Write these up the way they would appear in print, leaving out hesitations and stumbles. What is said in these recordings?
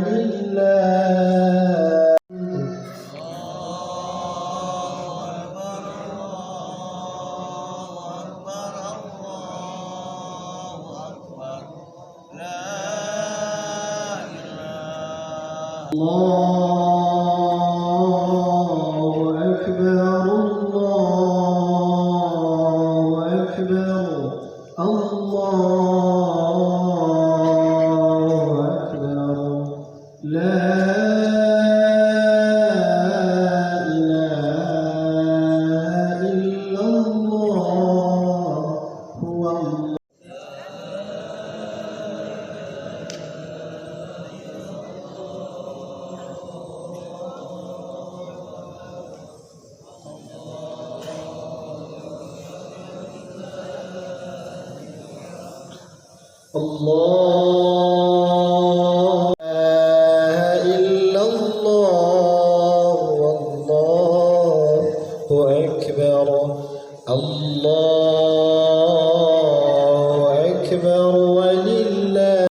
ولله. الله أكبر الله أكبر الله أكبر لا إله إلا الله هو الله. الله لا إله إلا الله والله أكبر الله أكبر ولله.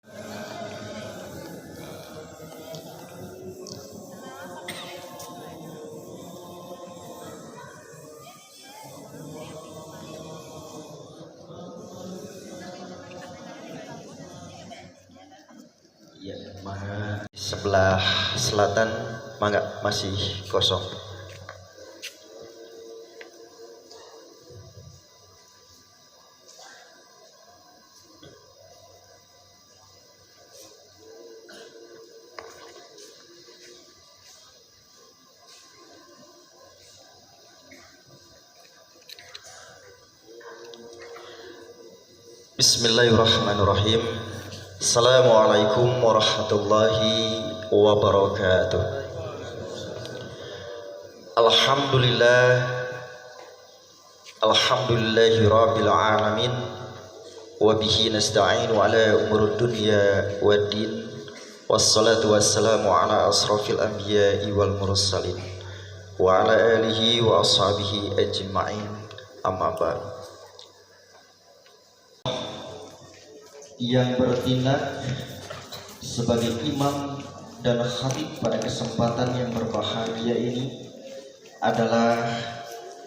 Ya, maha sebelah selatan mangga masih kosong. Bismillahirrahmanirrahim. Assalamualaikum warahmatullahi wabarakatuh. Alhamdulillah, alhamdulillahi rabbil alamin, wa bihi nasta'inu ala umurud dunya waddin, wassalatu wassalamu ala asrafil anbiya'i wal mursalin wa ala alihi wa ashabihi ajma'in, amma ba'd. Yang bertindak sebagai imam dan khatib pada kesempatan yang berbahagia ini adalah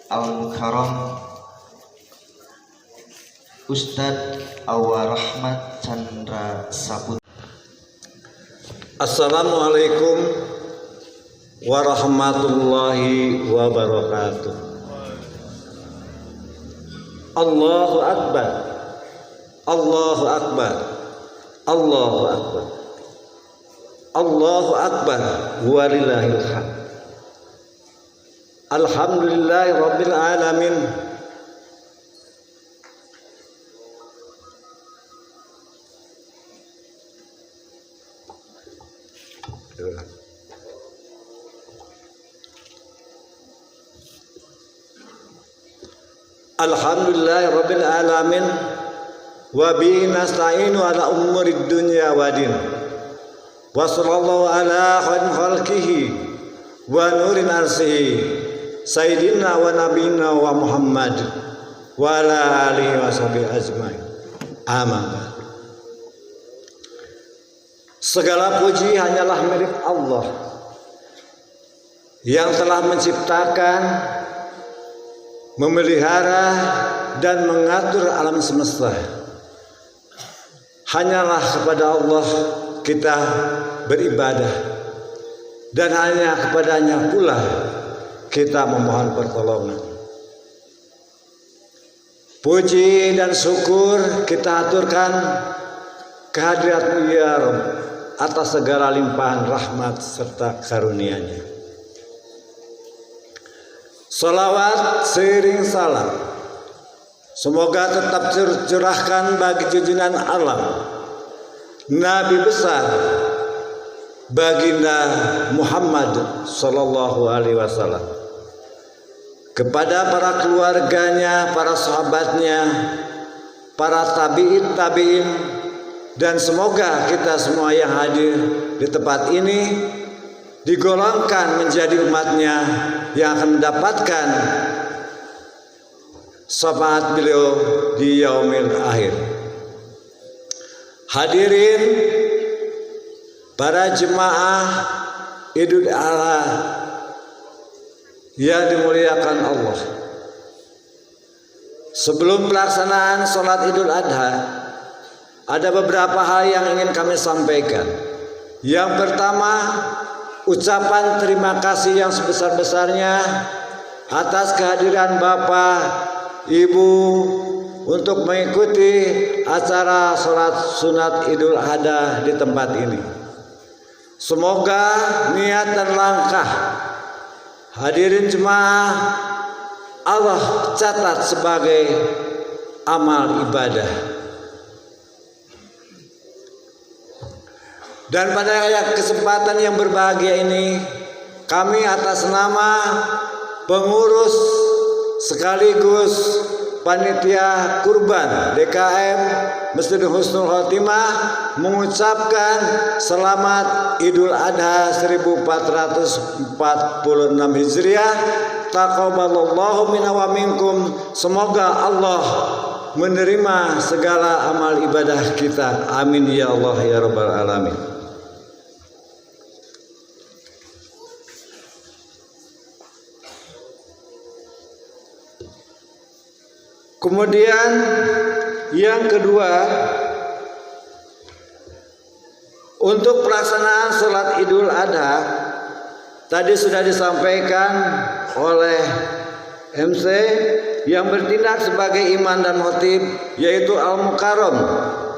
Al-Mukarram Ustadz Awa Rahmat Chandra Saputra. Assalamualaikum warahmatullahi wabarakatuh. Allahu Akbar, Allahu Akbar, Allahu Akbar, Allahu Akbar, walillahil hamd. Alhamdulillahi rabbil alamin. Alhamdulillahi rabbil alamin. Wa bihi nasta'inu ala umurid dunya wadin. Wa sallallahu ala khairin khalqihi wa nurin arsihi sayyidina wa nabiyina wa Muhammad wa ala alihi wa sahbihi ajmain. Amin. Segala puji hanyalah milik Allah yang telah menciptakan, memelihara dan mengatur alam semesta. Hanyalah kepada Allah kita beribadah dan hanya kepadanya pula kita memohon pertolongan. Puji dan syukur kita aturkan kehadirat-Mu ya Rabb atas segala limpahan rahmat serta karunia-Nya. Salawat seiring salam semoga tetap tercurahkan bagi junjungan alam Nabi besar baginda Muhammad sallallahu alaihi wasallam, kepada para keluarganya, para sahabatnya, para tabi'in, dan semoga kita semua yang hadir di tempat ini digolongkan menjadi umatnya yang akan mendapatkan syafaat beliau di yaumil akhir. Hadirin para jemaah Idul Adha yang dimuliakan Allah. Sebelum pelaksanaan sholat Idul Adha, ada beberapa hal yang ingin kami sampaikan. Yang pertama, ucapan terima kasih yang sebesar-besarnya atas kehadiran Bapak, Ibu untuk mengikuti acara sholat sunat Idul Adha di tempat ini. Semoga niat dan langkah hadirin jemaah Allah catat sebagai amal ibadah. Dan pada kesempatan yang berbahagia ini, kami atas nama pengurus sekaligus panitia kurban DKM Masjid Husnul Khotimah mengucapkan selamat Idul Adha 1446 Hijriah. Taqabbalallahu minna wa minkum. Semoga Allah menerima segala amal ibadah kita. Amin ya Allah ya rabbal alamin. Kemudian yang kedua, untuk pelaksanaan sholat Idul Adha tadi sudah disampaikan oleh MC yang bertindak sebagai imam dan khotib, yaitu Al-Mukarram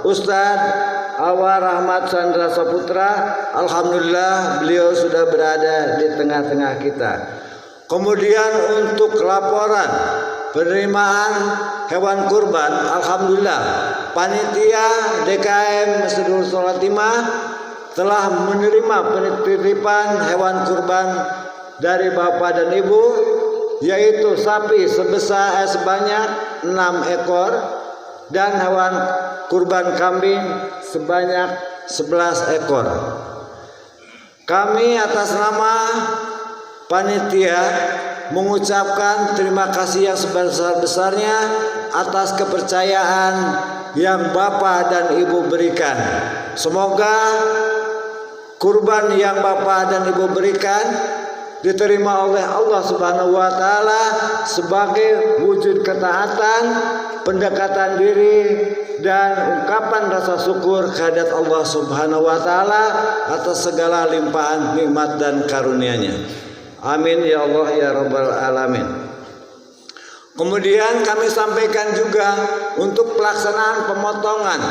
Ustadz Alwar Rahmat Chandra Saputra. Alhamdulillah beliau sudah berada di tengah-tengah kita. Kemudian untuk laporan penerimaan hewan kurban, alhamdulillah panitia DKM Masjid Husnul Khotimah telah menerima penitipan hewan kurban dari Bapak dan Ibu, yaitu sapi sebanyak 6 ekor dan hewan kurban kambing sebanyak 11 ekor. Kami atas nama panitia mengucapkan terima kasih yang sebesar-besarnya atas kepercayaan yang Bapak dan Ibu berikan. Semoga kurban yang Bapak dan Ibu berikan diterima oleh Allah Subhanahu wa taala sebagai wujud ketaatan, pendekatan diri dan ungkapan rasa syukur kehadirat Allah Subhanahu wa taala atas segala limpahan nikmat dan karunia-Nya. Amin ya Allah ya rabbal alamin. Kemudian kami sampaikan juga untuk pelaksanaan pemotongan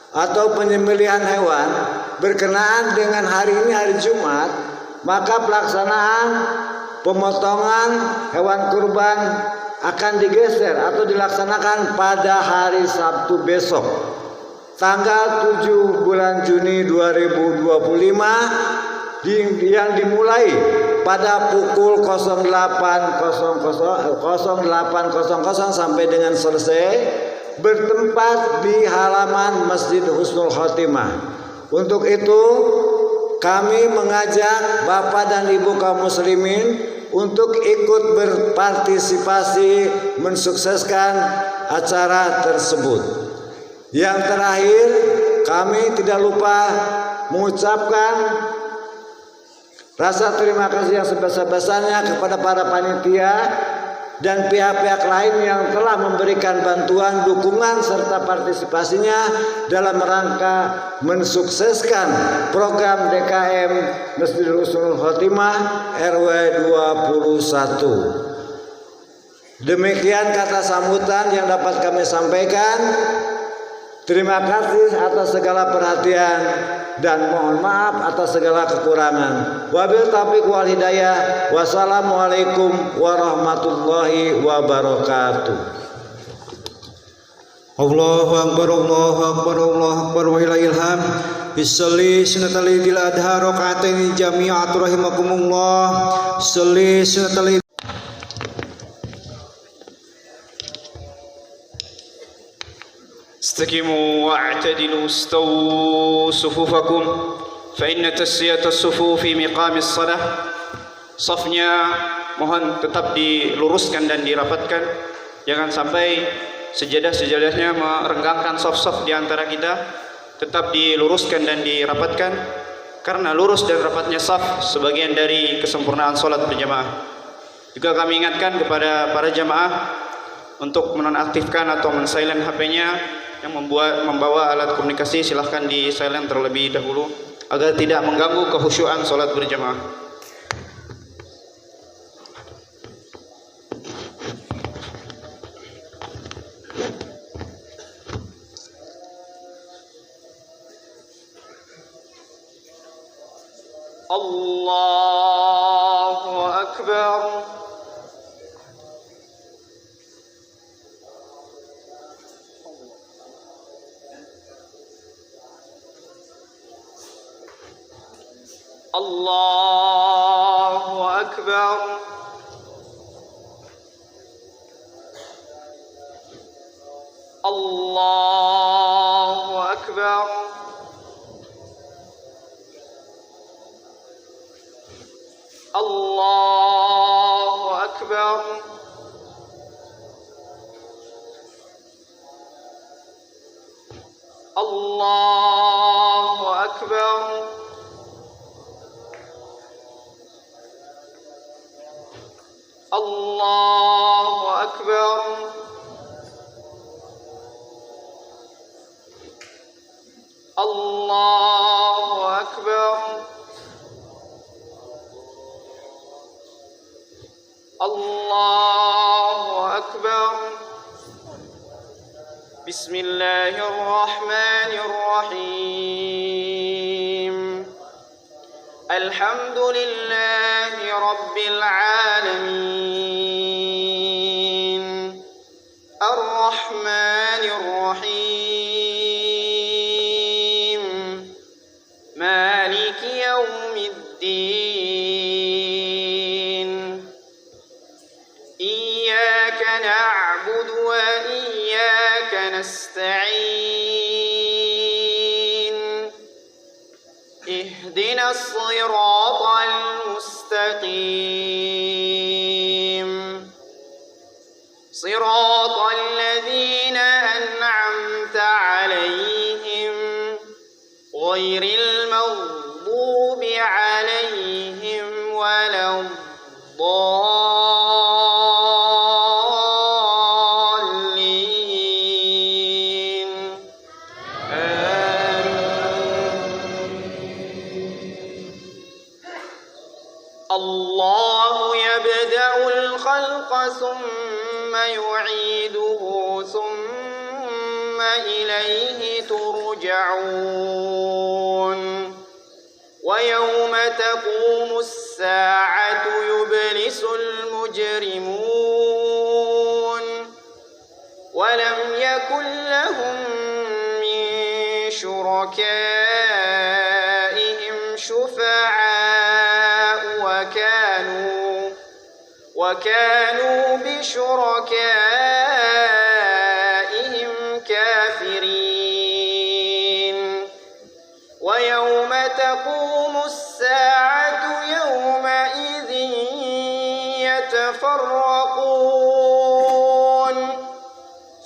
atau penyembelihan hewan berkenaan dengan hari ini hari Jumat, maka pelaksanaan pemotongan hewan kurban akan digeser atau dilaksanakan pada hari Sabtu besok, tanggal 7 bulan Juni 2025, yang dimulai pada pukul 08.00 sampai dengan selesai, bertempat di halaman Masjid Husnul Khotimah. Untuk itu kami mengajak Bapak dan Ibu kaum muslimin untuk ikut berpartisipasi mensukseskan acara tersebut. Yang terakhir, kami tidak lupa mengucapkan rasa terima kasih yang sebesar-besarnya kepada para panitia dan pihak-pihak lain yang telah memberikan bantuan, dukungan, serta partisipasinya dalam rangka mensukseskan program DKM Masjid Husnul Khotimah RW 21. Demikian kata sambutan yang dapat kami sampaikan. Terima kasih atas segala perhatian dan mohon maaf atas segala kekurangan. Wabil taufiq wal hidayah. Wassalamualaikum warahmatullahi wabarakatuh. Allahu akbar Allahu akbar Allahu akbar wa ilahil hamd. Bisalli sunatal idil adha raka'atain jami'at rahimakumullah. Salli sunatal استقيموا واعتدلوا استووا صفوفكم فإن تسوية الصفوف في مقام الصلاة. Safnya mohon tetap diluruskan dan dirapatkan, jangan sampai sejadah-sejadahnya merenggangkan saf-saf di antara kita. Tetap diluruskan dan dirapatkan karena lurus dan rapatnya saf sebagian dari kesempurnaan salat berjamaah. Juga kami ingatkan kepada para jamaah untuk menonaktifkan atau men-silent HP-nya. Yang membawa alat komunikasi silahkan di silent terlebih dahulu agar tidak mengganggu kekhusyuan salat berjamaah. Allahu Akbar. Allahu Akbar. Allahu Akbar. Allahu Akbar. Allahu Akbar. Allahu Akbar. Allahu Akbar. Allahu Akbar. Bismillahirrahmanirrahim. Alhamdulillahi Rabbil Alamin. Ar-Rahmanir Rahim. Maliki Yawmiddin. Iyyaka na'budu wa iyyaka nasta'in. اهدنا الصراط المستقيم صراط الذين أنعمت عليهم غير المغضوب عليهم ولا الضالين. الله يبدأ الخلق ثم يعيده ثم إليه ترجعون. ويوم تقوم الساعة يبلس المجرمون ولم يكن لهم من شركائهم شفعاء وكانوا بشركائهم كافرين. ويوم تقوم الساعة يومئذ يتفرقون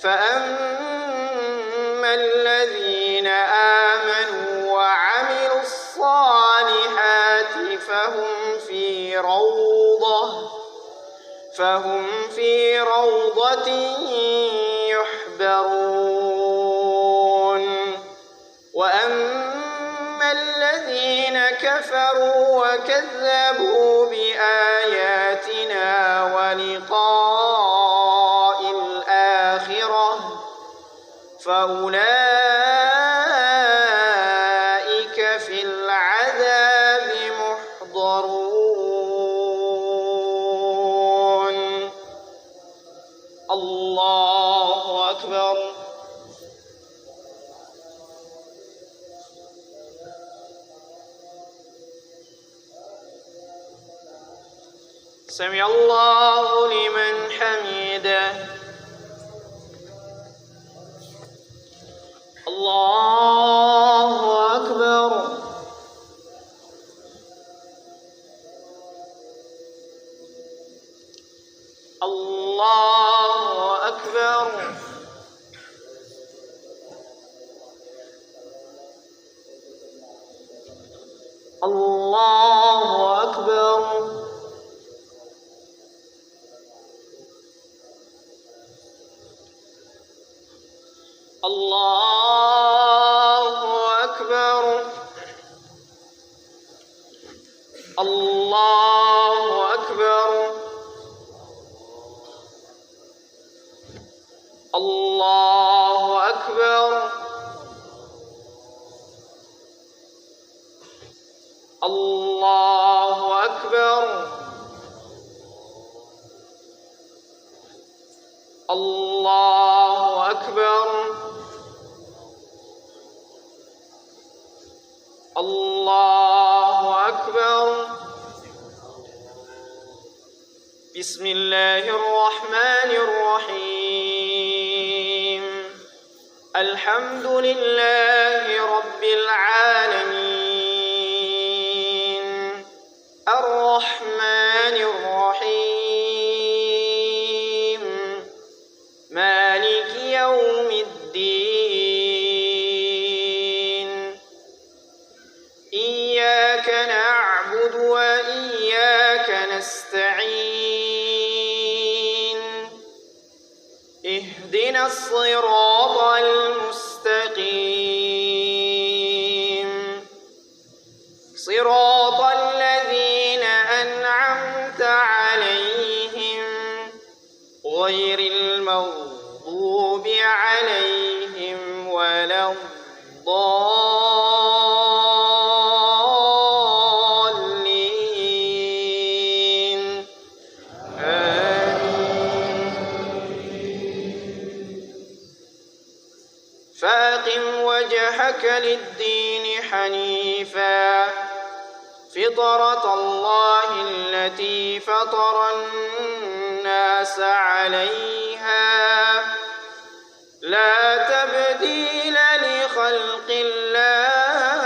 فأما الذين آمنوا وعملوا الصالحات فهم في روضة يحبرون. وأما الذين كفروا وكذبوا بآياتنا ولقاء الآخرة فأولئك في العذاب محضرون. الله أكبر. سمع الله لمن حمده. الله أكبر. الله أكبر. الله أكبر الله أكبر الله أكبر الله أكبر الله أكبر الله أكبر الله أكبر بسم الله الرحمن الرحيم الحمد لله رب العالمين الرحمن الرحيم مالك يوم الدين إياك نعبد وإياك نستعين اهدنا الصراط المستقيم صراط الذين أنعمت عليهم غير المغضوب عليهم ولا الضالين فأقم وجهك للدين حنيفا فطرة الله التي فطر الناس عليها لا تبديل لخلق الله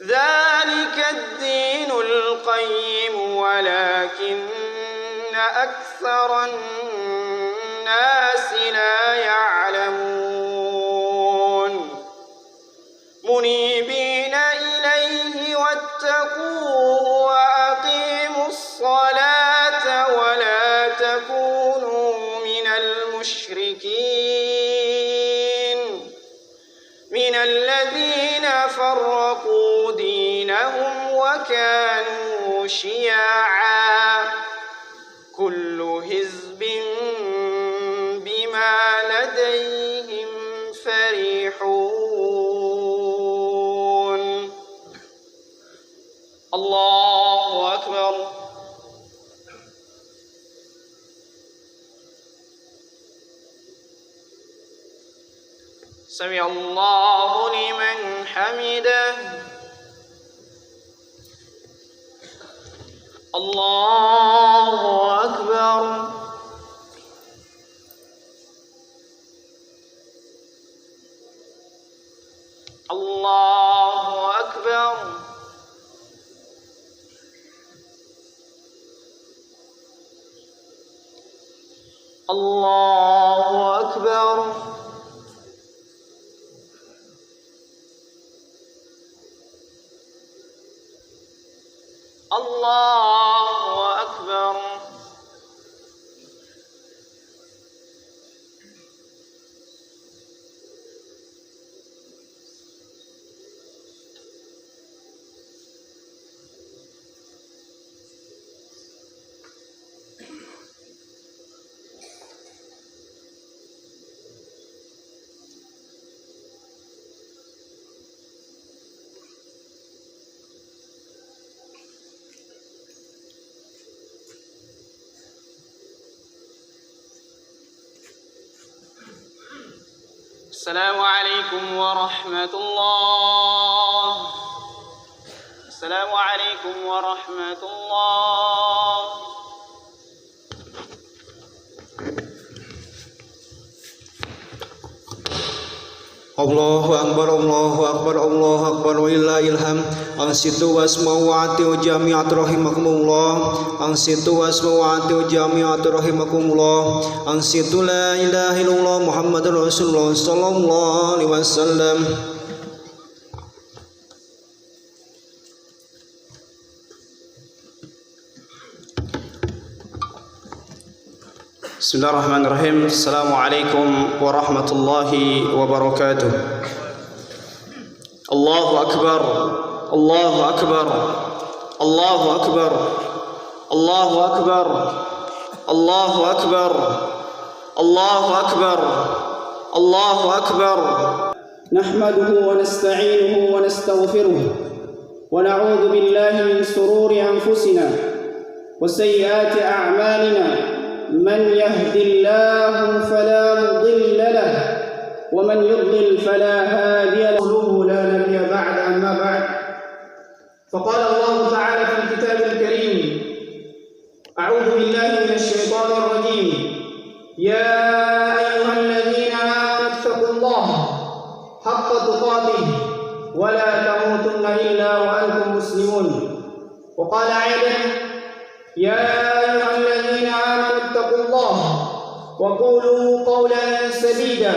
ذلك الدين القيم ولكن أكثر الناس لا يعلمون منيبين إليه واتقوه وأقيموا الصلاة ولا تكونوا من المشركين من الذين فرقوا دينهم وكانوا شيعا كل حزب بما لديهم فرحون الله أكبر سمع الله لمن حمده الله أكبر الله أكبر الله أكبر الله أكبر السلام عليكم ورحمة الله. السلام عليكم ورحمة الله. Allahu Akbar, Allahu Akbar, Allahu Akbar, walillahil hamd. Ansitu wasma'u wa'atiu jami'at rahimakumullah. Ansitu wasma'u wa'atiu jami'at rahimakumullah. Ansitu la ilaha illallah Muhammadur Rasulullah sallallahu alaihi wasallam. Bismillahirrahmanirrahim. Assalamualaikum warahmatullahi wabarakatuh. Allahu akbar. Allahu akbar. Allahu akbar. Allahu akbar. Allahu akbar. Allahu akbar. Allahu akbar. Nahmaduhu wa nasta'inuhu wa nastaghfiruh wa na'udzu billahi min shururi anfusina wa sayyiati a'malina. من يهد الله فلا مضل له ومن يضلل فلا هادي له لا نبي بعد. أما بعد فقال الله تعالى في الكتاب الكريم أعوذ بالله من الشيطان الرجيم يا أيها الذين آمنوا اتقوا الله حق تقاته ولا تموتن إلا وأنتم مسلمون. وقال أيضا يا أيها الذين آمنوا اتقوا الله وقولوا قولا سديدا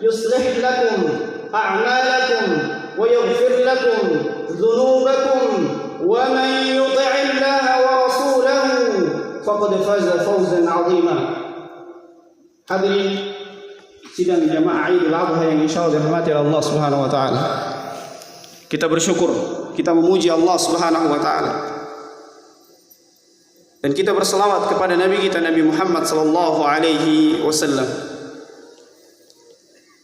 يصلح لكم أعمالكم ويغفر لكم ذنوبكم ومن يطع الله ورسوله فقد فاز فوزا عظيما. Hadirin sidang jamaah Idul Adha yang insyaallah dirahmati oleh Allah Subhanahu wa taala. Kita bersyukur, kita memuji Allah Subhanahu wa taala. Dan kita berselawat kepada Nabi kita Nabi Muhammad sallallahu alaihi wasallam.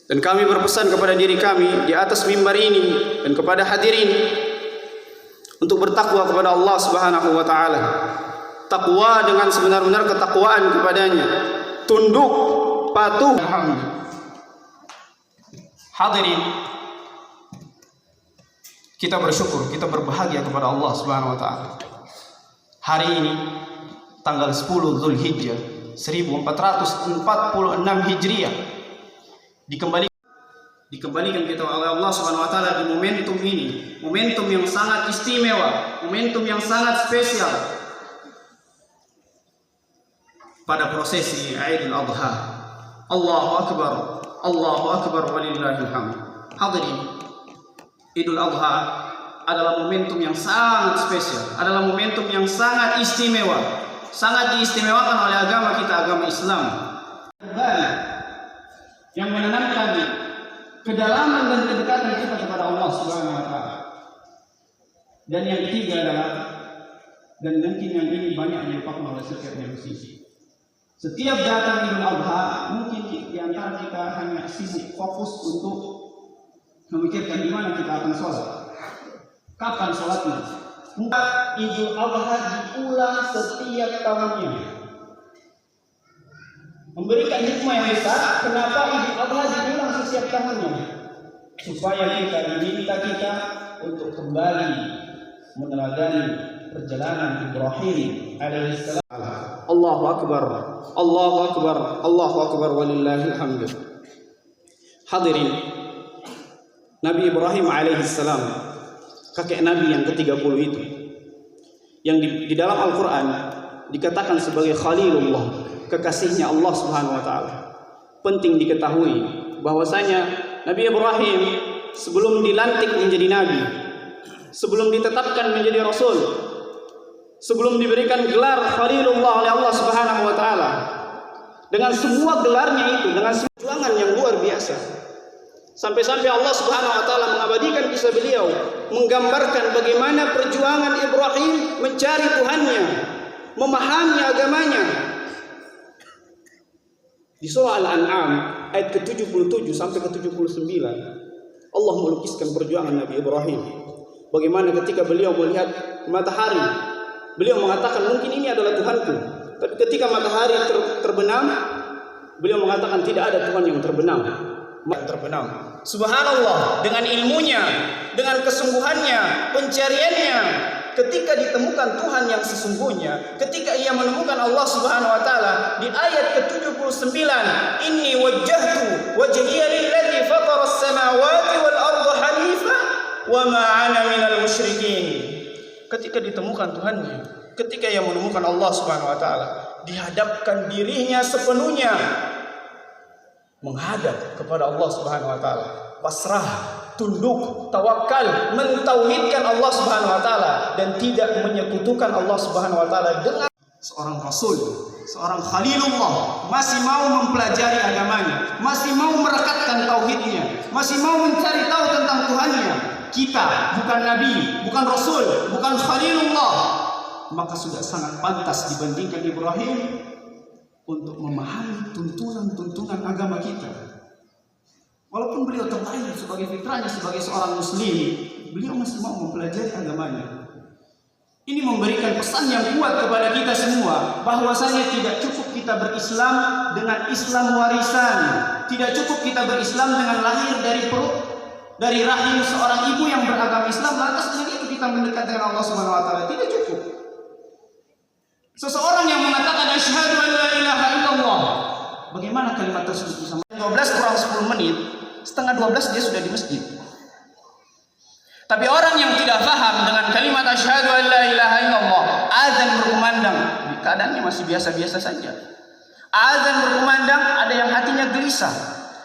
Dan kami berpesan kepada diri kami di atas mimbar ini dan kepada hadirin untuk bertakwa kepada Allah Subhanahu wa taala. Takwa dengan sebenar-benar ketakwaan kepadanya. Tunduk, patuh. Hadirin, kita bersyukur, kita berbahagia kepada Allah Subhanahu wa taala. Hari ini tanggal 10 Zulhijjah 1446 Hijriah dikembalikan kita oleh Allah Subhanahu wa taala di momentum ini, momentum yang sangat istimewa, momentum yang sangat spesial pada prosesi Idul Adha. Allahu akbar, Allahu akbar walillahil hamd. Hadirin, Idul Adha adalah momentum yang sangat spesial, adalah momentum yang sangat istimewa, sangat diistimewakan oleh agama kita, agama Islam, yang menanamkan kedalaman dan kedekatan kita kepada Allah Subhanahu wa taala. Dan yang ketiga adalah, dan mungkin yang ini banyak dilupakan oleh setiap manusia. Setiap datang Idul Adha, mungkin di antara kita hanya sibuk fokus untuk memikirkan di mana kita akan sholat. Kapan sholatnya? Idul Adha diulang setiap tahunnya. Memberikan hikmah yang besar. Kenapa Idul Adha diulang setiap tahunnya? Supaya diminta kita untuk kembali meneladani perjalanan Ibrahim alaihissalam. Allahu akbar, Allahu akbar, Allahu akbar walillahil hamd. Hadirin, Nabi Ibrahim alaihissalam, kakek Nabi yang ke-30 itu, yang di dalam Al-Quran dikatakan sebagai Khalilullah, kekasihnya Allah Subhanahu wa taala. Penting diketahui bahwasanya Nabi Ibrahim sebelum dilantik menjadi nabi, sebelum ditetapkan menjadi rasul, sebelum diberikan gelar Khalilullah oleh Allah Subhanahu wa taala, dengan semua gelarnya itu, dengan perjuangan yang luar biasa, sampai-sampai Allah Subhanahu wa taala mengabadikan kisah beliau, menggambarkan bagaimana perjuangan Ibrahim mencari Tuhannya, memahami agamanya. Di surah Al-An'am ayat ke-77 sampai ke-79, Allah melukiskan perjuangan Nabi Ibrahim. Bagaimana ketika beliau melihat matahari, beliau mengatakan mungkin ini adalah Tuhanku. Tapi ketika matahari terbenam, beliau mengatakan tidak ada Tuhan yang terbenam. Subhanallah, dengan ilmunya, dengan kesungguhannya, pencariannya, ketika ditemukan Tuhan yang sesungguhnya, ketika ia menemukan Allah Subhanahu wa taala di ayat ke-79, inni wajjahtu wajhiya lilladzi fatara as-samawati wal arda hanifa wa ma ana minal musyrikin. Ketika ditemukan Tuhannya, ketika ia menemukan Allah Subhanahu wa taala, dihadapkan dirinya sepenuhnya menghadap kepada Allah Subhanahu wa taala, pasrah, tunduk, tawakal, mentauhidkan Allah Subhanahu wa taala dan tidak menyekutukan Allah Subhanahu wa taala dengan seorang Rasul, seorang Khalilullah, masih mau mempelajari agamanya, masih mau merekatkan tauhidnya, masih mau mencari tahu tentang Tuhannya. Kita bukan Nabi, bukan Rasul, bukan Khalilullah, maka sudah sangat pantas dibandingkan Ibrahim untuk memahami tuntunan-tuntunan agama kita. Walaupun beliau terlahir sebagai fitrahnya sebagai seorang muslim, beliau masih mau mempelajari agamanya. Ini memberikan pesan yang kuat kepada kita semua, bahwasanya tidak cukup kita berislam dengan Islam warisan, tidak cukup kita berislam dengan lahir dari perut, dari rahim seorang ibu yang beragama Islam, lantas dengan itu kita mendekat dengan Allah Subhanahu wa taala. Tidak cukup. Seseorang yang mengatakan asyhadu an la ilaha illallah, bagaimana kalimat tersebut bisa 12 kurang 10 menit, setengah 12 dia sudah di masjid. Tapi orang yang tidak paham dengan kalimat asyhadu an la ilaha illallah, azan berkumandang, keadaannya masih biasa-biasa saja. Azan berkumandang, ada yang hatinya gelisah,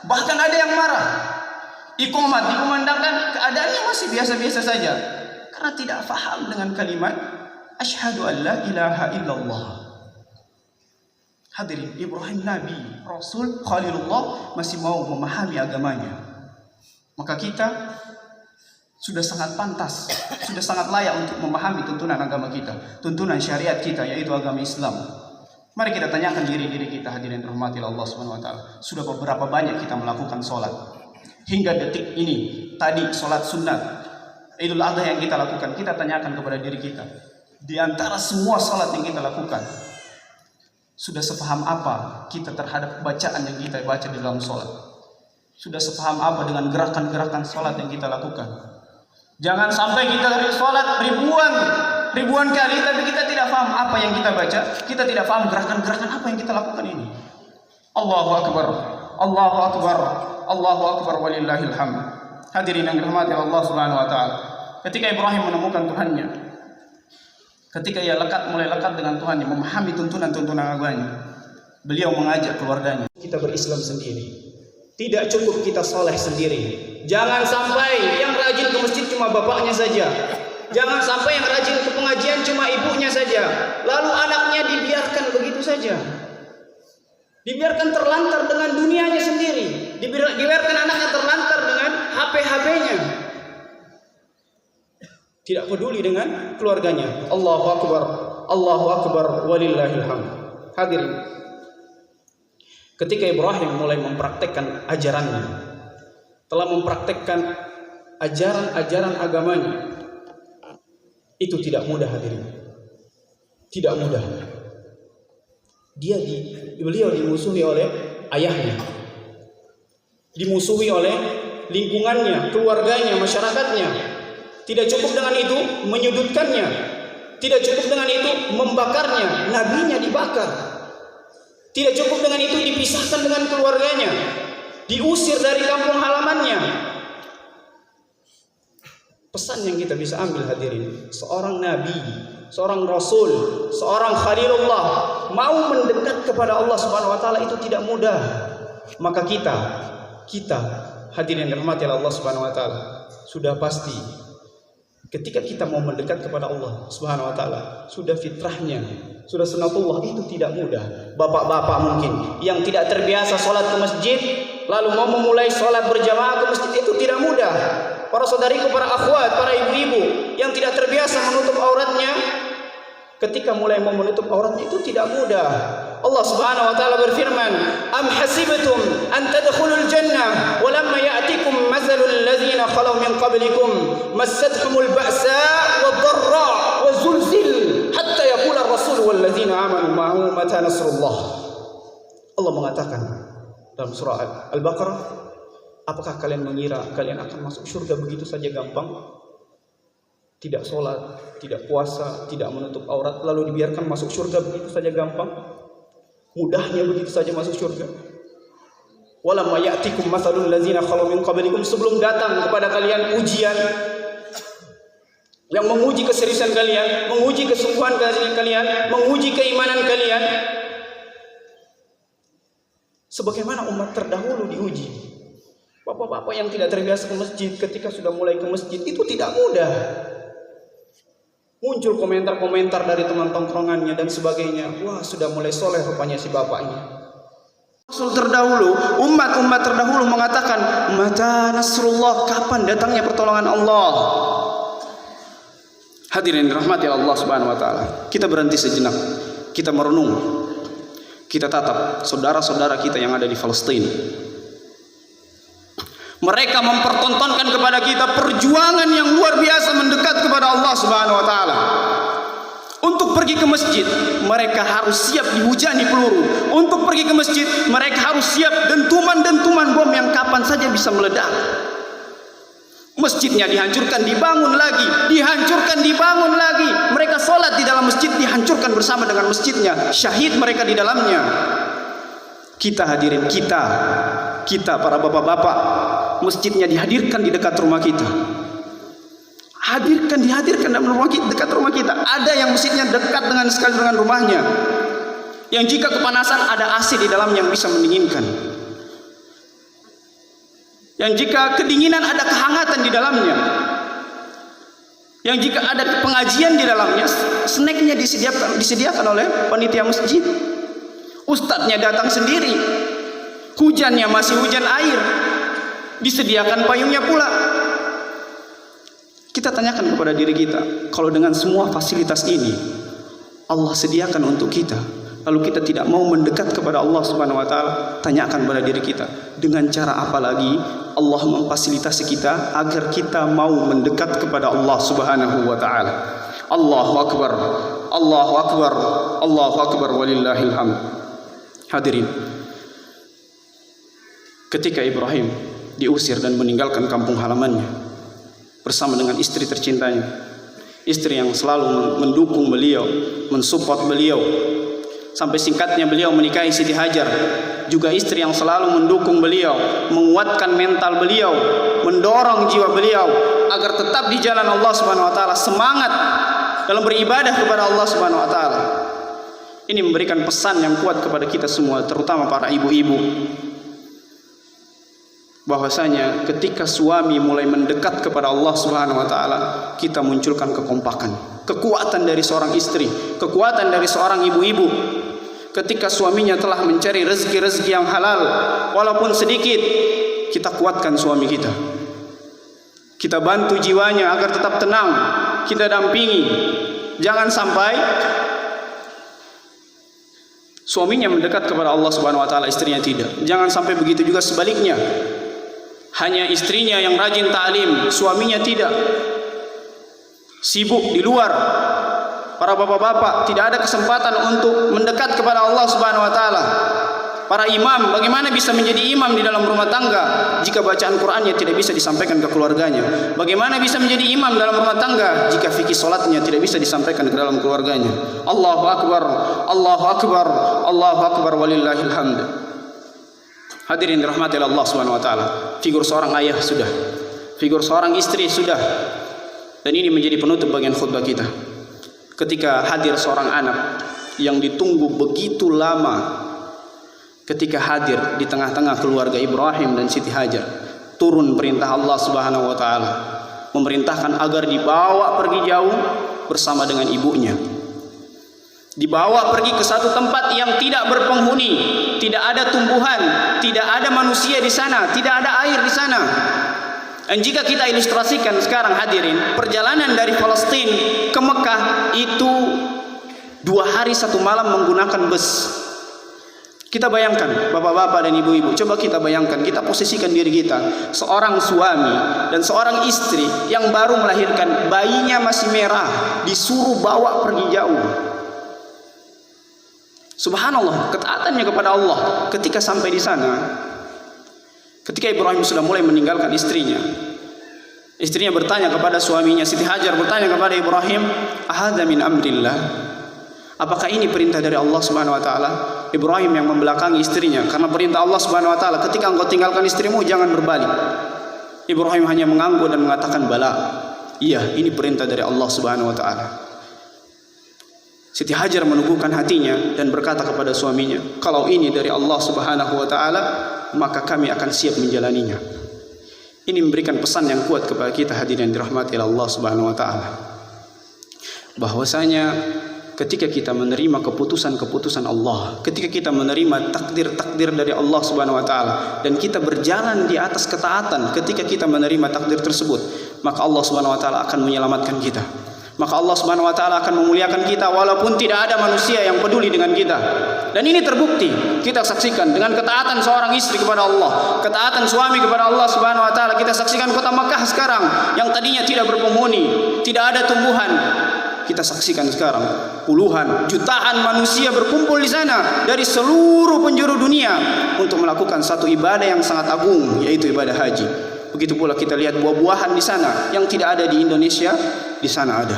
bahkan ada yang marah. Iqamat dikumandangkan, keadaannya masih biasa-biasa saja, karena tidak paham dengan kalimat asyhadu an la ilaha illallah. Hadirin, Ibrahim Nabi, Rasul, Khalilullah masih mau memahami agamanya. Maka kita sudah sangat pantas, sudah sangat layak untuk memahami tuntunan agama kita, tuntunan syariat kita, yaitu agama Islam. Mari kita tanyakan diri kita, hadirin rahmati Allah Subhanahu wa taala. Sudah beberapa banyak kita melakukan sholat hingga detik ini? Tadi sholat sunat Idul Adha yang kita lakukan, kita tanyakan kepada diri kita, di antara semua sholat yang kita lakukan, sudah sepaham apa kita terhadap bacaan yang kita baca di dalam sholat? Sudah sepaham apa dengan gerakan-gerakan sholat yang kita lakukan? Jangan sampai kita sholat ribuan kali, tapi kita tidak paham apa yang kita baca, kita tidak paham gerakan-gerakan apa yang kita lakukan ini. Allahu Akbar, Allahu Akbar, Allahu Akbar, walillahil hamd. Hadirin yang dirahmati Allah Subhanahu wa taala. Ketika Ibrahim menemukan Tuhannya, ketika ia mulai lekat dengan Tuhannya, memahami tuntunan-tuntunan agamanya, beliau mengajak keluarganya. Kita berislam sendiri. Tidak cukup kita soleh sendiri. Jangan sampai yang rajin ke masjid cuma bapaknya saja. Jangan sampai yang rajin ke pengajian cuma ibunya saja. Lalu anaknya dibiarkan begitu saja. Dibiarkan terlantar dengan dunianya sendiri. Dibiarkan anaknya terlantar dengan HP-nya. Tidak peduli dengan keluarganya. Allahu Akbar, Allahu Akbar, walillahil hamd. Hadirin, ketika Ibrahim mulai mempraktekkan ajarannya, telah mempraktekkan ajaran-ajaran agamanya, itu tidak mudah, hadirin. Tidak mudah. Beliau dimusuhi oleh ayahnya, dimusuhi oleh lingkungannya, keluarganya, masyarakatnya. Tidak cukup dengan itu menyudutkannya, tidak cukup dengan itu membakarnya, nabinya dibakar. Tidak cukup dengan itu dipisahkan dengan keluarganya, diusir dari kampung halamannya. Pesan yang kita bisa ambil, hadirin, seorang nabi, seorang rasul, seorang khalilullah mau mendekat kepada Allah Subhanahu wa taala itu tidak mudah. Maka kita hadirin yang dirahmati Allah Subhanahu wa taala, sudah pasti ketika kita mau mendekat kepada Allah Subhanahu wa taala, sudah fitrahnya, sudah sunatullah, itu tidak mudah. Bapak-bapak mungkin yang tidak terbiasa sholat ke masjid, lalu mau memulai sholat berjamaah ke masjid, itu tidak mudah. Para saudariku, para akhwat, para ibu-ibu yang tidak terbiasa menutup auratnya, ketika mulai mau menutup auratnya itu tidak mudah. Allah Subhanahu wa taala berfirman, "Am hasibtum an tadkhulul jannah wa lamma ya'tikum mathalul ladzina khalu min qablikum massathumul ba'sa wad-dharra wa zulzil hatta yaqula ar-rasul wal ladzina amanu ma'ahu mata nasrullah." Allah mengatakan dalam surah Al-Baqarah, apakah kalian mengira kalian akan masuk surga begitu saja gampang? Tidak sholat, tidak puasa, tidak menutup aurat, lalu dibiarkan masuk surga begitu saja gampang? Mudahnya begitu saja masuk surga? Walamma ya'tikum mathalul ladzina khalu min qablikum, sebelum datang kepada kalian ujian yang menguji keseriusan kalian, menguji kesungguhan kalian, menguji keimanan kalian, sebagaimana umat terdahulu diuji. Bapak-bapak yang tidak terbiasa ke masjid, ketika sudah mulai ke masjid itu tidak mudah. Muncul komentar-komentar dari teman tongkrongannya dan sebagainya. Wah, sudah mulai soleh rupanya si bapak ini. Rasul terdahulu, umat-umat terdahulu mengatakan, mata nasrullah, kapan datangnya pertolongan Allah? Hadirin dirahmati Allah Subhanahu wa taala. Kita berhenti sejenak. Kita merenung. Kita tatap saudara-saudara kita yang ada di Palestina. Mereka mempertontonkan kepada kita perjuangan yang luar biasa mendekat kepada Allah Subhanahu wa taala. Untuk pergi ke masjid, mereka harus siap dihujani peluru. Untuk pergi ke masjid, mereka harus siap dentuman-dentuman bom yang kapan saja bisa meledak. Masjidnya dihancurkan, dibangun lagi, dihancurkan, dibangun lagi. Mereka sholat di dalam masjid, dihancurkan bersama dengan masjidnya. Syahid mereka di dalamnya. Kita hadirin, kita para bapak-bapak, masjidnya dihadirkan di dekat rumah kita. Dihadirkan dalam rumah kita, dekat rumah kita. Ada yang masjidnya dekat sekali dengan rumahnya. Yang jika kepanasan ada AC di dalamnya yang bisa mendinginkan. Yang jika kedinginan ada kehangatan di dalamnya. Yang jika ada pengajian di dalamnya, snacknya disediakan oleh panitia masjid. Ustadznya datang sendiri. Hujannya masih hujan air, disediakan payungnya pula. Kita tanyakan kepada diri kita, kalau dengan semua fasilitas ini Allah sediakan untuk kita, lalu kita tidak mau mendekat kepada Allah Subhanahu wa taala, tanyakan pada diri kita, dengan cara apa lagi Allah memfasilitasi kita agar kita mau mendekat kepada Allah Subhanahu wa taala. Allahu akbar, Allahu akbar, Allahu akbar walillahil hamd. Hadirin, ketika Ibrahim diusir dan meninggalkan kampung halamannya bersama dengan istri tercintanya, istri yang selalu mendukung beliau, mensupport beliau, sampai singkatnya beliau menikahi Siti Hajar, juga istri yang selalu mendukung beliau, menguatkan mental beliau, mendorong jiwa beliau agar tetap di jalan Allah Subhanahu wa taala, semangat dalam beribadah kepada Allah Subhanahu wa taala. Ini memberikan pesan yang kuat kepada kita semua, terutama para ibu-ibu, bahwasanya ketika suami mulai mendekat kepada Allah Subhanahu wa taala, kita munculkan kekompakan, kekuatan dari seorang istri, kekuatan dari seorang ibu-ibu. Ketika suaminya telah mencari rezeki-rezeki yang halal walaupun sedikit, kita kuatkan suami kita. Kita bantu jiwanya agar tetap tenang, kita dampingi. Jangan sampai suaminya mendekat kepada Allah Subhanahu wa taala, istrinya tidak. Jangan sampai begitu juga sebaliknya. Hanya istrinya yang rajin ta'lim, suaminya tidak. Sibuk di luar. Para bapak-bapak tidak ada kesempatan untuk mendekat kepada Allah Subhanahu wa taala. Para imam, bagaimana bisa menjadi imam di dalam rumah tangga jika bacaan Qur'annya tidak bisa disampaikan ke keluarganya? Bagaimana bisa menjadi imam dalam rumah tangga jika fikih salatnya tidak bisa disampaikan ke dalam keluarganya? Allahu akbar, Allahu akbar, Allahu akbar walillahil hamd. Hadirin dirahmati Allah Subhanahu wa taala. Figur seorang ayah sudah, figur seorang istri sudah. Dan ini menjadi penutup bagian khutbah kita. Ketika hadir seorang anak yang ditunggu begitu lama, ketika hadir di tengah-tengah keluarga Ibrahim dan Siti Hajar, turun perintah Allah Subhanahu wa taala, memerintahkan agar dibawa pergi jauh bersama dengan ibunya. Dibawa pergi ke satu tempat yang tidak berpenghuni, tidak ada tumbuhan, tidak ada manusia di sana, tidak ada air di sana. Dan jika kita ilustrasikan sekarang hadirin, perjalanan dari Palestina ke Mekah itu 2 hari 1 malam menggunakan bus. Kita bayangkan, bapak-bapak dan ibu-ibu, coba kita bayangkan, kita posisikan diri kita, seorang suami dan seorang istri yang baru melahirkan, bayinya masih merah, disuruh bawa pergi jauh. Subhanallah, ketaatannya kepada Allah. Ketika sampai di sana, ketika Ibrahim sudah mulai meninggalkan istrinya, istrinya bertanya kepada suaminya, Siti Hajar bertanya kepada Ibrahim, ahadza min amrillah? Apakah ini perintah dari Allah Subhanahu wa taala? Ibrahim yang membelakangi istrinya, karena perintah Allah Subhanahu wa taala, ketika engkau tinggalkan istrimu jangan berbalik. Ibrahim hanya mengangguk dan mengatakan bala. Iya, ini perintah dari Allah Subhanahu wa taala. Siti Hajar meneguhkan hatinya dan berkata kepada suaminya, kalau ini dari Allah Subhanahu wa taala, maka kami akan siap menjalaninya. Ini memberikan pesan yang kuat kepada kita hadirin yang dirahmati Allah Subhanahu wa taala. bahwasanya ketika kita menerima keputusan-keputusan Allah, ketika kita menerima takdir-takdir dari Allah Subhanahu wa taala dan kita berjalan di atas ketaatan ketika kita menerima takdir tersebut, maka Allah Subhanahu wa taala akan menyelamatkan kita. Maka Allah Subhanahu wa taala akan memuliakan kita walaupun tidak ada manusia yang peduli dengan kita. Dan ini terbukti, kita saksikan dengan ketaatan seorang istri kepada Allah, ketaatan suami kepada Allah Subhanahu wa taala. Kita saksikan kota Makkah sekarang yang tadinya tidak berpenghuni, tidak ada tumbuhan. Kita saksikan sekarang puluhan, jutaan manusia berkumpul di sana dari seluruh penjuru dunia untuk melakukan satu ibadah yang sangat agung, yaitu ibadah haji. Begitu pula kita lihat buah-buahan di sana yang tidak ada di Indonesia, di sana ada.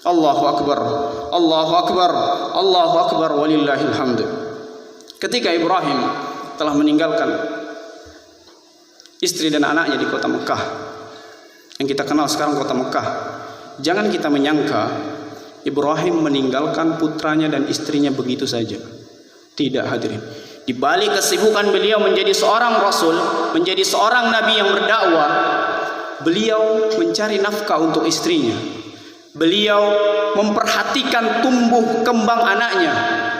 Allahu akbar, Allahu akbar, Allahu akbar, walillahil hamd. Ketika Ibrahim telah meninggalkan istri dan anaknya di kota Mekah, yang kita kenal sekarang kota Mekah, jangan kita menyangka Ibrahim meninggalkan putranya dan istrinya begitu saja. Tidak, hadirin. Di balik kesibukan beliau menjadi seorang rasul, menjadi seorang nabi yang berdakwah, beliau mencari nafkah untuk istrinya. Beliau memperhatikan tumbuh kembang anaknya,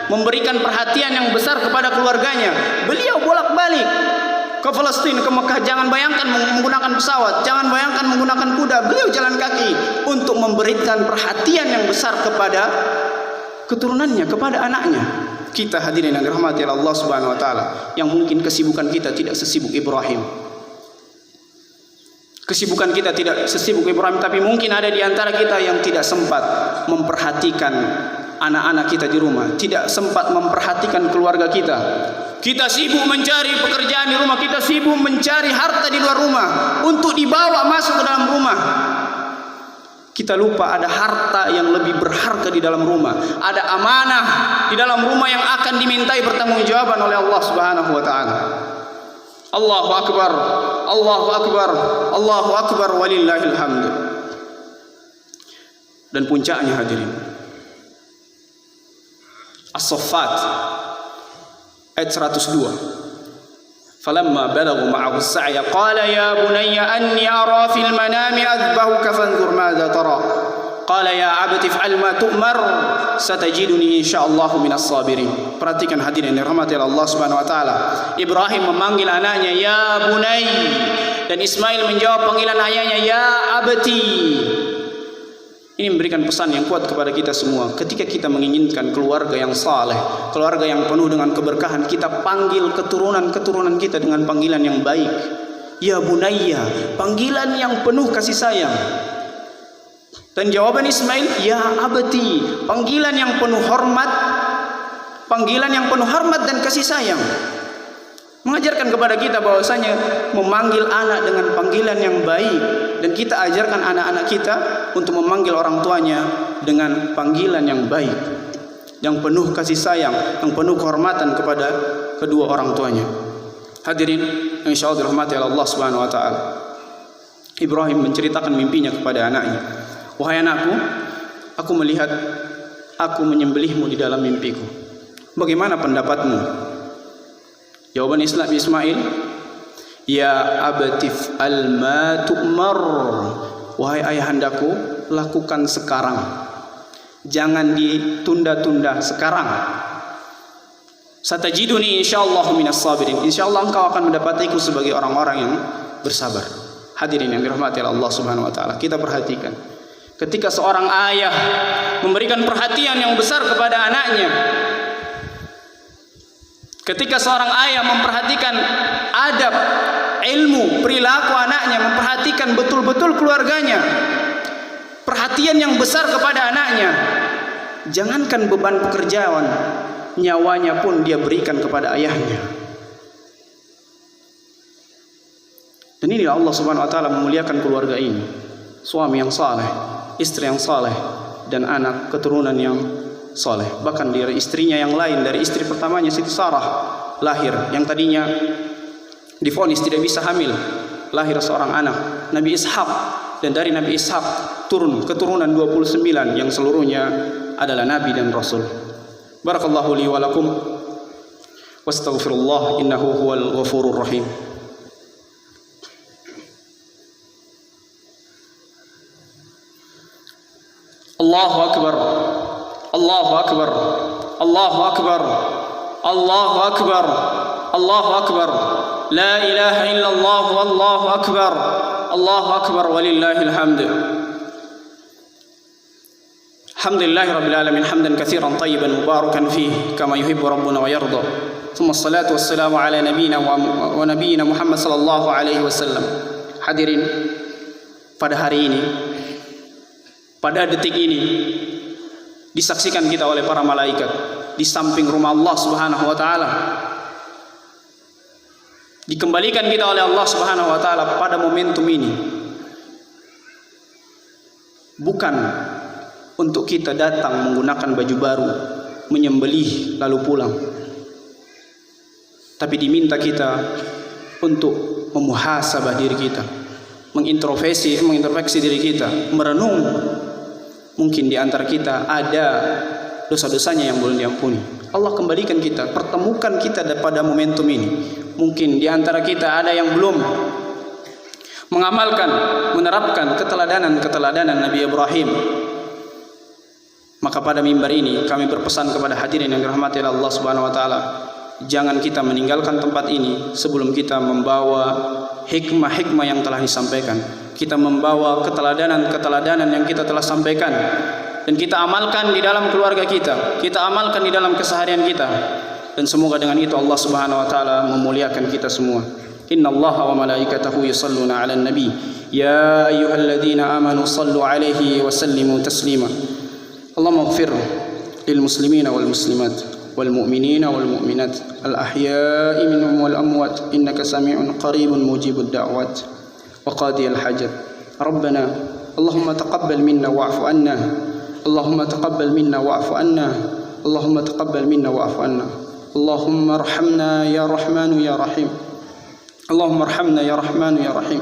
memberikan perhatian yang besar kepada keluarganya. Beliau bolak-balik ke Palestina, ke Mekah. Jangan bayangkan menggunakan pesawat, jangan bayangkan menggunakan kuda. Beliau jalan kaki untuk memberikan perhatian yang besar kepada keturunannya, kepada anaknya. Kita hadirin yang dirahmati Allah Subhanahu wa taala, yang mungkin kesibukan kita tidak sesibuk Ibrahim. Kesibukan kita tidak sesibuk Ibrahim, tapi mungkin ada di antara kita yang tidak sempat memperhatikan anak-anak kita di rumah, tidak sempat memperhatikan keluarga kita. Kita sibuk mencari pekerjaan di rumah, kita sibuk mencari harta di luar rumah untuk dibawa masuk ke dalam rumah. Kita lupa ada harta yang lebih berharga di dalam rumah, ada amanah di dalam rumah yang akan dimintai pertanggungjawaban oleh Allah Subhanahu wa taala. Allahu akbar, Allahu akbar, Allahu akbar, walillahil hamd. Dan puncaknya hadirin, As-Saffat ayat 102. Falamma balagha ma'ahu as-sa'ya qala ya bunayya anni ara fil manami adhbahuka fanzur madza tara. Qala ya abati if'al ma tu'mar satajiduni insyaallah minas sabirin. Perhatikan hadirin yang dirahmati Allah Subhanahu wa taala. Ibrahim memanggil anaknya ya bunay, dan Ismail menjawab panggilan ayahnya ya abati. Ini memberikan pesan yang kuat kepada kita semua. Ketika kita menginginkan keluarga yang saleh, keluarga yang penuh dengan keberkahan, kita panggil keturunan-keturunan kita dengan panggilan yang baik. Ya bunayya, panggilan yang penuh kasih sayang. Dan jawaban Ismail, ya abati, panggilan yang penuh hormat, panggilan yang penuh hormat dan kasih sayang. Mengajarkan kepada kita bahwasanya memanggil anak dengan panggilan yang baik, dan kita ajarkan anak-anak kita untuk memanggil orang tuanya dengan panggilan yang baik, yang penuh kasih sayang, yang penuh kehormatan kepada kedua orang tuanya. Hadirin yang insyaallah dirahmati Allah Subhanahu wa taala. Ibrahim menceritakan mimpinya kepada anaknya. Wahai anakku, aku melihat aku menyembelihmu di dalam mimpiku. Bagaimana pendapatmu? Jawaban Ismail, ya abatif al-ma tu'mar. Wahai ayahandaku, lakukan sekarang. Jangan ditunda-tunda, sekarang. Satajiduni insyaallah minas sabirin. Insyaallah engkau akan mendapatiku sebagai orang-orang yang bersabar. Hadirin yang dirahmati Allah Subhanahu wa taala, kita perhatikan ketika seorang ayah memberikan perhatian yang besar kepada anaknya. Ketika seorang ayah memperhatikan adab, ilmu, perilaku anaknya, memperhatikan betul-betul keluarganya, perhatian yang besar kepada anaknya, jangankan beban pekerjaan, nyawanya pun dia berikan kepada ayahnya. Dan ini Allah Subhanahu wa taala memuliakan keluarga ini. Suami yang saleh, istri yang saleh, dan anak keturunan yang soleh. Bahkan dari istrinya yang lain, dari istri pertamanya Siti Sarah, lahir yang tadinya divonis tidak bisa hamil, lahir seorang anak, Nabi Ishaq. Dan dari Nabi Ishaq turun keturunan 29 yang seluruhnya adalah nabi dan rasul. Barakallahu li wa lakum, wastaghfirullah innahu huwal ghafurur rahim. Allahu akbar. Allahu akbar. Allahu akbar. Allahu akbar. Allahu akbar. La ilaha illallah wallahu akbar. Allahu akbar walillahil hamd. Alhamdulillahi rabbil alamin hamdan katsiran tayyiban mubarakan fihi kama yuhibbu rabbuna wa yarda. Tsumma assalatu wassalamu ala nabiyyina wa nabiyyina Muhammad sallallahu alaihi wasallam. Hadirin, pada hari ini, pada detik ini disaksikan kita oleh para malaikat di samping rumah Allah Subhanahu wa taala. Dikembalikan kita oleh Allah Subhanahu wa taala pada momentum ini. Bukan untuk kita datang menggunakan baju baru, menyembelih lalu pulang. Tapi diminta kita untuk memuhasabah diri kita, mengintrospeksi diri kita, merenung. Mungkin di antara kita ada dosa-dosanya yang belum diampuni. Allah kembalikan kita, pertemukan kita pada momentum ini. Mungkin di antara kita ada yang belum mengamalkan, menerapkan keteladanan Nabi Ibrahim. Maka pada mimbar ini kami berpesan kepada hadirin yang dirahmati Allah Subhanahu wa taala, jangan kita meninggalkan tempat ini sebelum kita membawa hikmah-hikmah yang telah disampaikan. Kita membawa keteladanan yang kita telah sampaikan dan kita amalkan di dalam keluarga kita, kita amalkan di dalam keseharian kita, dan semoga dengan itu Allah Subhanahu wa taala memuliakan kita semua. Innallaha wa malaikatahu yusalluna 'alan nabi ya ayyuhalladzina amanu sallu 'alaihi wa sallimu taslima. Allahumma ighfir lil muslimina wal muslimat wal mu'minina wal mu'minat al ahya'i minhum wal amwat innaka sami'un qaribun mujibud da'wat wa qadiyal hajat. Rabbana Allahumma taqabbal minna wa'fu anna. Allahumma taqabbal minna wa'fu anna. Allahumma taqabbal minna wa'fu anna. Allahumma arhamna ya rahmanu ya rahim. Allahumma arhamna ya rahmanu ya rahim.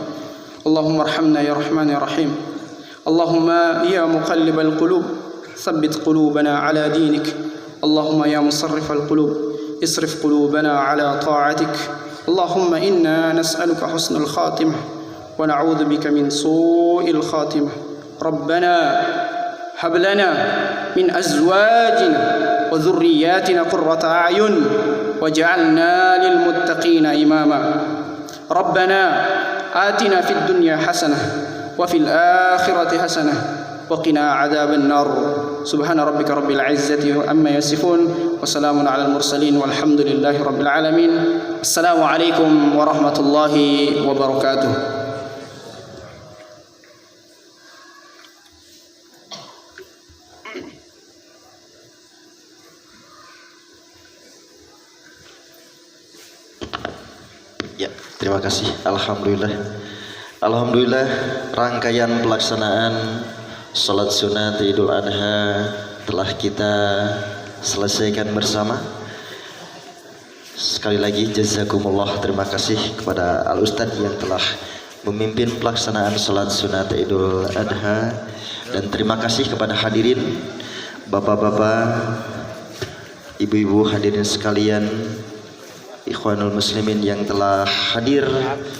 Allahumma arhamna ya rahmanu ya rahim. Allahumma ya muqallibal qulub ثبت قلوبنا على دينك. اللهم يا مصرف القلوب اصرف قلوبنا على طاعتك. اللهم إنا نسألك حسن الخاتمة ونعوذ بك من سوء الخاتمة. ربنا هب لنا من أزواجنا وذرياتنا قرة أعين واجعلنا للمتقين إماما. ربنا آتنا في الدنيا حسنة وفي الآخرة حسنة وقنا عذاب النار. سبحان ربك رب العزة عما يصفون وسلام على المرسلين والحمد لله رب العالمين. السلام عليكم ورحمة الله وبركاته. Ya, terima kasih. Alhamdulillah, rangkaian pelaksanaan Salat sunat Idul Adha telah kita selesaikan bersama. Sekali lagi jazakumullah, terima kasih kepada Al Ustadz yang telah memimpin pelaksanaan salat sunat Idul Adha, dan terima kasih kepada hadirin bapak-bapak, ibu-ibu, hadirin sekalian, ikhwanul muslimin yang telah hadir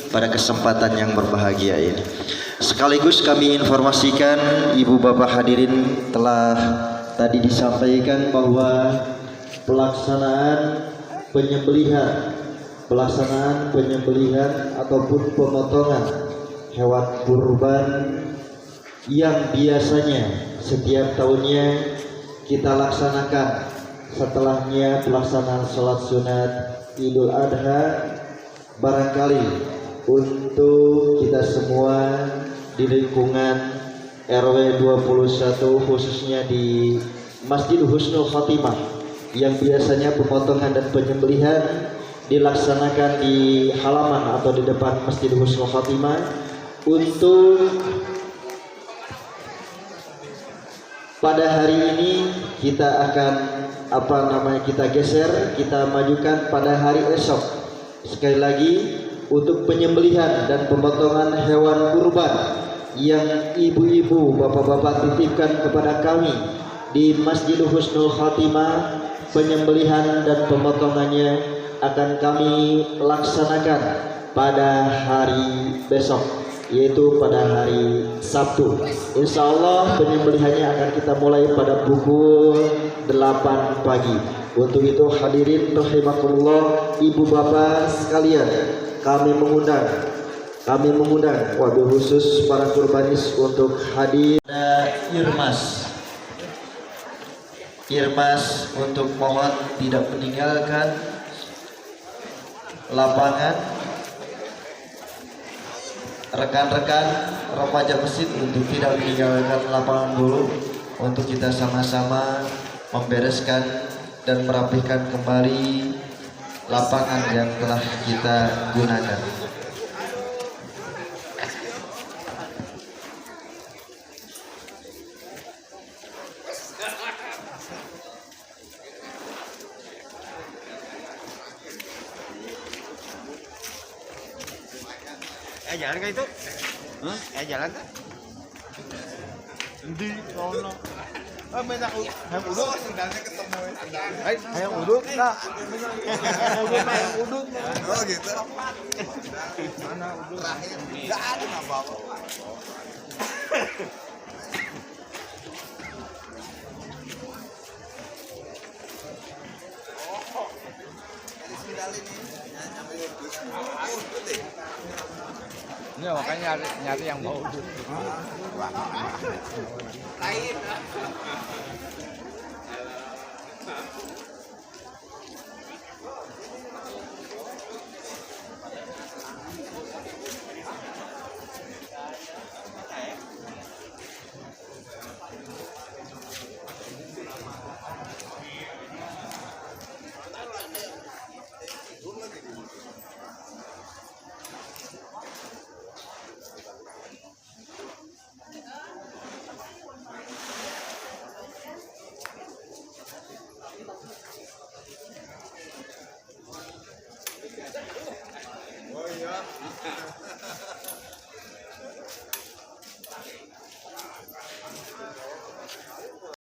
pada kesempatan yang berbahagia ini. Sekaligus kami informasikan ibu bapak hadirin, telah tadi disampaikan bahwa pelaksanaan penyembelihan ataupun pemotongan hewan kurban yang biasanya setiap tahunnya kita laksanakan setelahnya pelaksanaan sholat sunat Idul Adha, barangkali untuk kita semua di lingkungan RW 21 khususnya di Masjid Husnul Khotimah yang biasanya pemotongan dan penyembelihan dilaksanakan di halaman atau di depan Masjid Husnul Khotimah, untuk pada hari ini kita akan kita geser, kita majukan pada hari esok. Sekali lagi, untuk penyembelihan dan pemotongan hewan kurban yang ibu-ibu, bapak-bapak titipkan kepada kami di Masjid Husnul Khotimah, penyembelihan dan pemotongannya akan kami laksanakan pada hari besok. yaitu pada hari Sabtu. Insya Allah penyembelihannya akan kita mulai pada pukul 8 pagi. Untuk itu hadirin rahimakumullah, ibu bapak sekalian, kami mengundang wabil khusus para kurbanis untuk hadir. Irmas untuk mohon tidak meninggalkan lapangan. Rekan-rekan remaja masjid untuk tidak meninggalkan lapangan dulu, untuk kita sama-sama membereskan dan merapihkan kembali lapangan yang telah kita gunakan. Jalan kah itu? Jalan kah? Di sono. Minta hayang uduk. Sendalnya ketemu. Hayang uduk enggak? Hayang uduk. Oh gitu. Mana uduk? Enggak ada apa-apa. Ini makanya nyari yang bau. Lain.